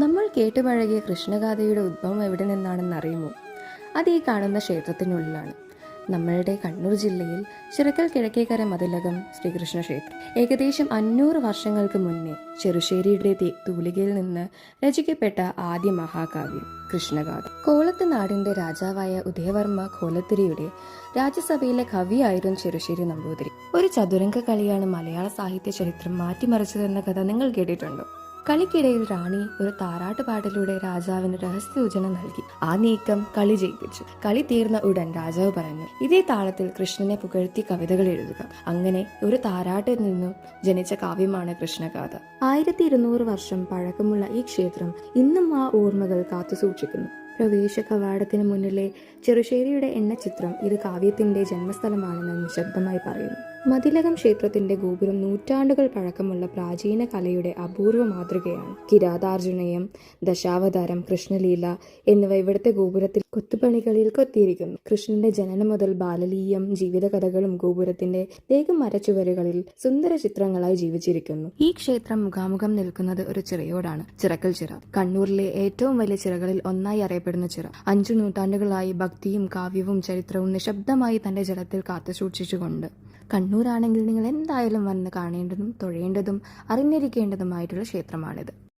നമ്മൾ കേട്ടുപഴകിയ കൃഷ്ണഗാഥയുടെ ഉദ്ഭവം എവിടെ നിന്നാണെന്ന് അറിയുമോ? അത് ഈ കാണുന്ന ക്ഷേത്രത്തിനുള്ളിലാണ്. നമ്മളുടെ കണ്ണൂർ ജില്ലയിൽ ചിറക്കൽ കിഴക്കേക്കര മതിലകം ശ്രീകൃഷ്ണ ക്ഷേത്രം. ഏകദേശം 500 വർഷങ്ങൾക്ക് മുന്നേ ചെറുശ്ശേരിയുടെ തൂലികയിൽ നിന്ന് രചിക്കപ്പെട്ട ആദ്യ മഹാകാവ്യം കൃഷ്ണഗാഥ. കോലത്ത് നാടിന്റെ രാജാവായ ഉദയവർമ്മ കോലത്തിരിയുടെ രാജ്യസഭയിലെ കവിയായിരുന്നു ചെറുശ്ശേരി നമ്പൂതിരി. ഒരു ചതുരംഗ കളിയാണ് മലയാള സാഹിത്യ ചരിത്രം മാറ്റിമറിച്ചതെന്ന കഥ നിങ്ങൾ കേട്ടിട്ടുണ്ടോ? കളിക്കിടയിൽ റാണി ഒരു താരാട്ടുപാട്ടിലൂടെ രാജാവിന് രഹസ്യസൂചന നൽകി. ആ നീക്കം കളി ജയിപ്പിച്ചു. കളി തീർന്ന ഉടൻ രാജാവ് പറഞ്ഞു, ഇതേ താളത്തിൽ കൃഷ്ണനെ പുകഴ്ത്തി കവിതകൾ എഴുതുക. അങ്ങനെ ഒരു താരാട്ടിൽ നിന്നും ജനിച്ച കാവ്യമാണ് കൃഷ്ണഗാഥ. 1200 വർഷം പഴക്കമുള്ള ഈ ക്ഷേത്രം ഇന്നും ആ ഓർമ്മകൾ കാത്തുസൂക്ഷിക്കുന്നു. പ്രവേശ കവാടത്തിന് മുന്നിലെ ചെറുശ്ശേരിയുടെ എണ്ണച്ചിത്രം ഇത് കാവ്യത്തിന്റെ ജന്മസ്ഥലമാണെന്ന് നിശബ്ദമായി പറയുന്നു. മതിലകം ക്ഷേത്രത്തിന്റെ ഗോപുരം നൂറ്റാണ്ടുകൾ പഴക്കമുള്ള പ്രാചീന കലയുടെ അപൂർവ മാതൃകയാണ്. കിരാതാർജുനയം, ദശാവതാരം, കൃഷ്ണലീല എന്നിവ ഇവിടുത്തെ ഗോപുരത്തിൽ കൊത്തുപണികളിൽ കൊത്തിയിരിക്കുന്നു. കൃഷ്ണന്റെ ജനനം മുതൽ ബാലലീയം ജീവിതകഥകളും ഗോപുരത്തിന്റെ മരച്ചുവരുകളിൽ സുന്ദര ചിത്രങ്ങളായി ജീവിച്ചിരിക്കുന്നു. ഈ ക്ഷേത്രം മുഖാമുഖം നിൽക്കുന്നത് ഒരു ചിറയോടാണ്, ചിറക്കൽ ചിറ. കണ്ണൂരിലെ ഏറ്റവും വലിയ ചിറകളിൽ ഒന്നായി അറിയപ്പെടുന്ന ചിറ. 5 നൂറ്റാണ്ടുകളായി ഭക്തിയും കാവ്യവും ചരിത്രവും നിശബ്ദമായി തന്റെ ജലത്തിൽ കാത്തുസൂക്ഷിച്ചുകൊണ്ട്. കണ്ണൂരാണെങ്കിൽ നിങ്ങൾ എന്തായാലും വന്ന് കാണേണ്ടതും തൊഴേണ്ടതും അറിഞ്ഞിരിക്കേണ്ടതുമായിട്ടുള്ള ക്ഷേത്രമാണിത്.